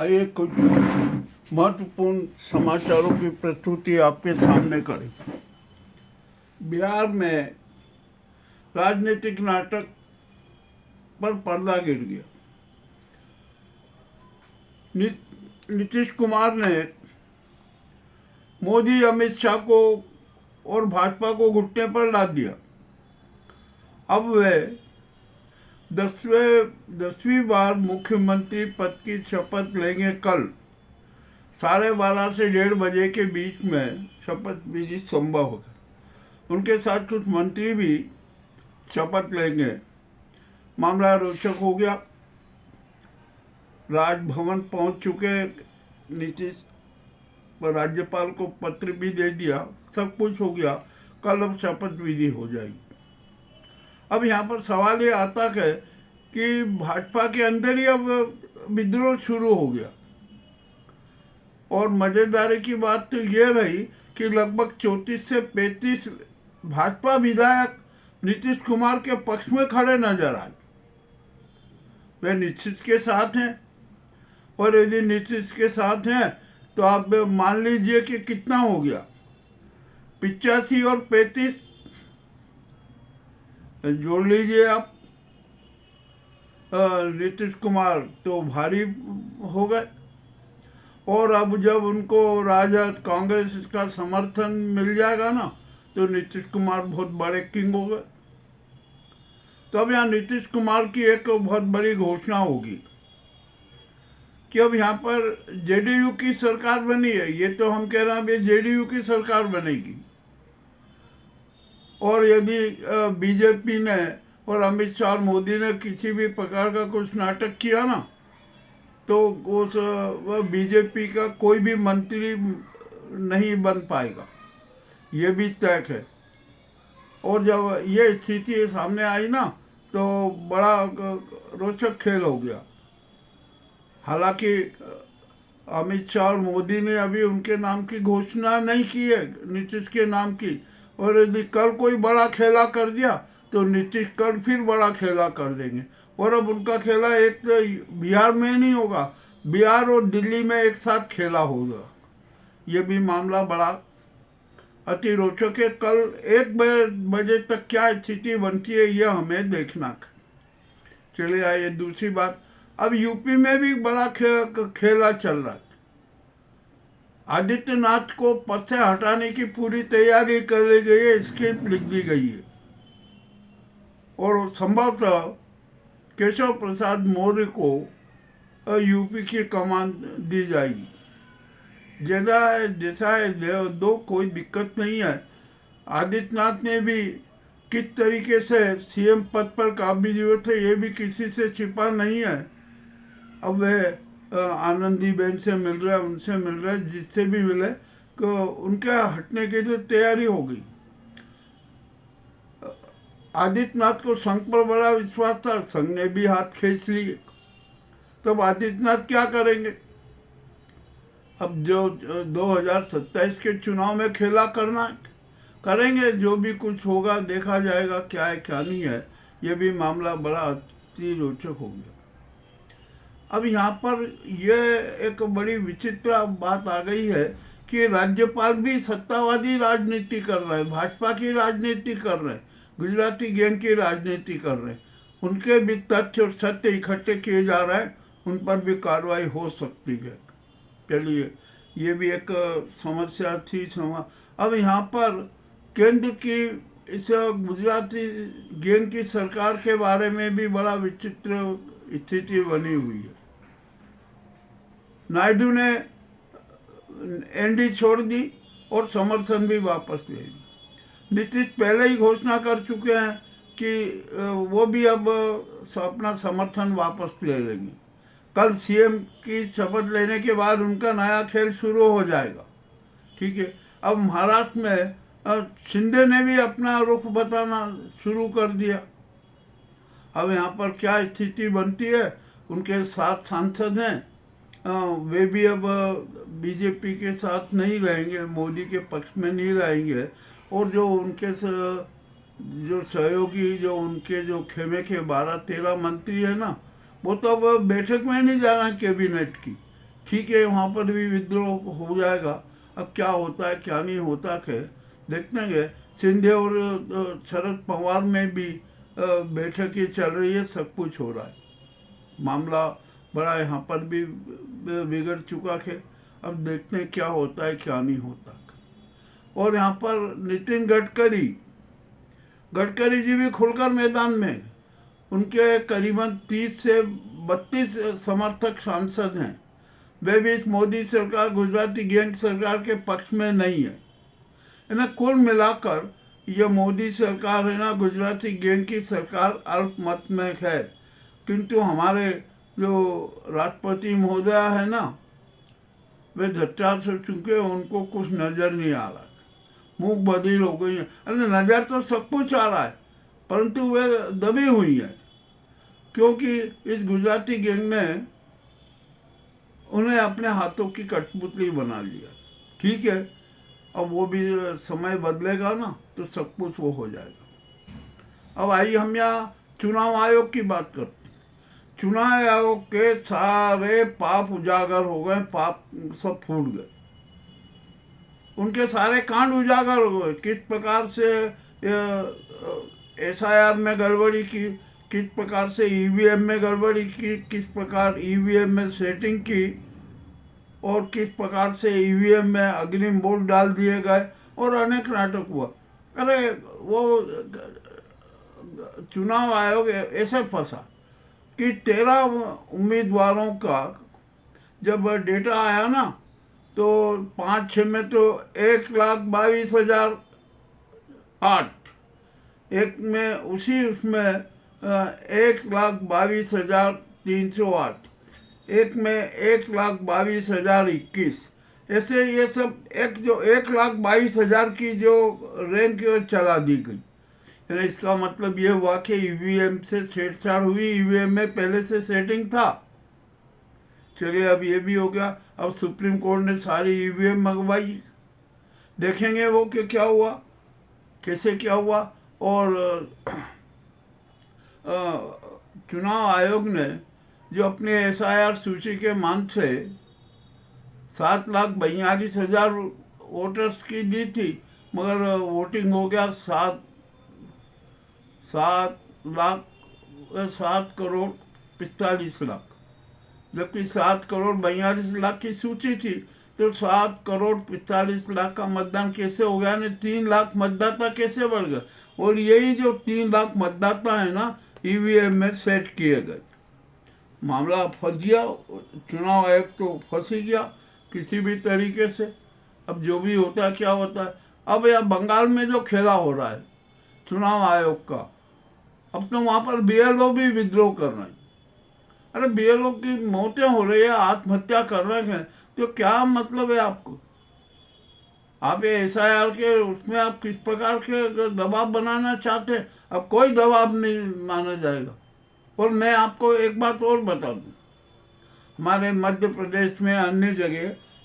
आइए कुछ महत्वपूर्ण समाचारों की प्रस्तुति आपके सामने करें। बिहार में राजनीतिक नाटक पर पर्दा गिर गया। नीतीश कुमार ने मोदी, अमित शाह को और भाजपा को घुटने पर ला दिया। अब वे 10वीं बार मुख्यमंत्री पद की शपथ लेंगे। कल 12:30 से 1:30 बजे के बीच में शपथ विधि संभव होगा। उनके साथ कुछ मंत्री भी शपथ लेंगे। मामला रोचक हो गया। राजभवन पहुंच चुके नीतीश, राज्यपाल को पत्र भी दे दिया, सब कुछ हो गया। कल अब शपथ विधि हो जाएगी। अब यहाँ पर सवाल ये आता है कि भाजपा के अंदर ही अब विद्रोह शुरू हो गया। और मजेदारी की बात तो ये रही कि लगभग 34 से 35 भाजपा विधायक नीतीश कुमार के पक्ष में खड़े नजर आए। वे नीतीश के साथ हैं, और यदि नीतीश के साथ हैं तो आप मान लीजिए कि कितना हो गया, 85 और 35 जोड़ लीजिए आप, नीतीश कुमार तो भारी हो गए। और अब जब उनको राजद, कांग्रेस का समर्थन मिल जाएगा ना, तो नीतीश कुमार बहुत बड़े किंग हो गए। तो अब यहाँ नीतीश कुमार की एक बहुत बड़ी घोषणा होगी कि अब यहाँ पर जेडीयू की सरकार बनी है। ये तो हम कह रहे हैं अब जेडीयू की सरकार बनेगी। और यदि बीजेपी ने और अमित शाह और मोदी ने किसी भी प्रकार का कुछ नाटक किया ना, तो उस बीजेपी का कोई भी मंत्री नहीं बन पाएगा, ये भी तय है। और जब ये स्थिति सामने आई ना, तो बड़ा रोचक खेल हो गया। हालांकि अमित शाह और मोदी ने अभी उनके नाम की घोषणा नहीं की है, नीतीश के नाम की। और यदि कल कोई बड़ा खेला कर दिया तो नीतीश कल फिर बड़ा खेला कर देंगे। और अब उनका खेला एक तो बिहार में नहीं होगा, बिहार और दिल्ली में एक साथ खेला होगा। ये भी मामला बड़ा अति रोचक है। कल 1 बजे तक क्या स्थिति बनती है, ये हमें देखना है। चलिए आइए दूसरी बात। अब यूपी में भी बड़ा खेला चल रहा है। आदित्यनाथ को पद से हटाने की पूरी तैयारी कर ली गई है, स्क्रिप्ट लिख दी गई है। और संभवतः केशव प्रसाद मौर्य को यूपी की कमान दी जाएगी। जैसा है दो, कोई दिक्कत नहीं है। आदित्यनाथ ने भी किस तरीके से सीएम पद पर काबिज थे, ये भी किसी से छिपा नहीं है। अब वे आनंदीबेन से मिल रहे हैं, उनसे मिल रहे हैं, जिससे भी मिले तो उनके हटने की तो तैयारी हो गई। आदित्यनाथ को संघ पर बड़ा विश्वास था, संघ ने भी हाथ खींच लिए। तब आदित्यनाथ क्या करेंगे? अब जो 2027 के चुनाव में खेला करना करेंगे, जो भी कुछ होगा देखा जाएगा, क्या है क्या नहीं है। ये भी मामला बड़ा अति रोचक हो गया। अब यहाँ पर यह एक बड़ी विचित्र बात आ गई है कि राज्यपाल भी सत्तावादी राजनीति कर रहे हैं, भाजपा की राजनीति कर रहे हैं, गुजराती गैंग की राजनीति कर रहे हैं। उनके भी तथ्य और सत्य इकट्ठे किए जा रहे हैं, उन पर भी कार्रवाई हो सकती है। चलिए, ये भी एक समस्या थी। अब यहाँ पर केंद्र की इस गुजराती गैंग की सरकार के बारे में भी बड़ा विचित्र स्थिति बनी हुई है। नायडू ने एनडी छोड़ दी और समर्थन भी वापस ले ली। नीतीश पहले ही घोषणा कर चुके हैं कि वो भी अब अपना समर्थन वापस ले लेंगे। कल सीएम की शपथ लेने के बाद उनका नया खेल शुरू हो जाएगा। ठीक है। अब महाराष्ट्र में शिंदे ने भी अपना रुख बताना शुरू कर दिया। अब यहाँ पर क्या स्थिति बनती है, उनके 7 सांसद हैं, वे भी अब बीजेपी के साथ नहीं रहेंगे, मोदी के पक्ष में नहीं रहेंगे। और जो उनके जो सहयोगी, जो उनके जो खेमे के 12-13 मंत्री है ना, वो तो अब बैठक में नहीं जाना कैबिनेट की, ठीक है, वहाँ पर भी विद्रोह हो जाएगा। अब क्या होता है क्या नहीं होता के देखते हैं। शिंदे और शरद पवार में भी बैठकें चल रही है, सब कुछ हो रहा है। मामला बड़ा यहाँ पर भी बिगड़ चुका है। अब देखते हैं क्या होता है क्या नहीं होता। और यहाँ पर नितिन गडकरी जी भी खुलकर मैदान में। उनके करीबन 30 से 32 समर्थक सांसद हैं। वे भी इस मोदी सरकार, गुजराती गैंग सरकार के पक्ष में नहीं है। इन्हें कुल मिलाकर यह मोदी सरकार है ना, गुजराती गैंग की सरकार अल्पमत में है। किंतु हमारे जो राष्ट्रपति महोदया है ना, वे झट्टा से चुके, उनको कुछ नजर नहीं आ रहा, मुंह बधिर हो गई है। अरे नजर तो सब कुछ आ रहा है, परंतु वे दबी हुई है, क्योंकि इस गुजराती गैंग ने उन्हें अपने हाथों की कठपुतली बना लिया। ठीक है, अब वो भी समय बदलेगा ना तो सब कुछ वो हो जाएगा। अब आइए हम यहाँ चुनाव आयोग की बात करते हैं। चुनाव आयोग के सारे पाप उजागर हो गए, पाप सब फूट गए, उनके सारे कांड उजागर हो गए। किस प्रकार से SIR में गड़बड़ी की, किस प्रकार से EVM में गड़बड़ी की, किस प्रकार EVM में सेटिंग की, और किस प्रकार से EVM में अग्रिम वोट डाल दिए गए, और अनेक नाटक हुआ। अरे वो चुनाव आयोग ऐसे फंसा कि 13 उम्मीदवारों का जब डेटा आया ना, तो 5-6 में तो 1,22,008, एक में उसमें 1,22,308, एक में 1,22,021, ऐसे ये सब जो 1,22,000 की जो रैंक चला दी गई। इसका मतलब ये हुआ कि EVM से छेड़छाड़ हुई, EVM में पहले से सेटिंग था। चलिए, अब ये भी हो गया। अब सुप्रीम कोर्ट ने सारी EVM मंगवाई, देखेंगे वो कि क्या हुआ, कैसे क्या हुआ। और चुनाव आयोग ने जो अपने SIR सूची के मान से 7,42,000 वोटर्स की दी थी, मगर वोटिंग हो गया 7,45,00,000, जबकि 7,42,00,000 की सूची थी। तो 7,45,00,000 का मतदान कैसे हो गया, 3 लाख मतदाता कैसे बढ़ गए। और यही जो 3 लाख मतदाता है ना, EVM में सेट किए गए। मामला फंस गया, चुनाव आयोग तो फंस ही गया किसी भी तरीके से। अब जो भी होता है क्या होता है। अब यह बंगाल में जो खेला हो रहा है चुनाव आयोग का, अब तो वहाँ पर BLO भी विद्रोह कर रहे हैं। अरे BLO की मौतें हो रही है, आत्महत्या कर रहे हैं, तो क्या मतलब है आपको। आप ये SIR के उसमें आप किस प्रकार के दबाव बनाना चाहते हैं। अब कोई दबाव नहीं माना जाएगा। और मैं आपको एक बात और बता दूं, हमारे मध्य प्रदेश में अन्य जगह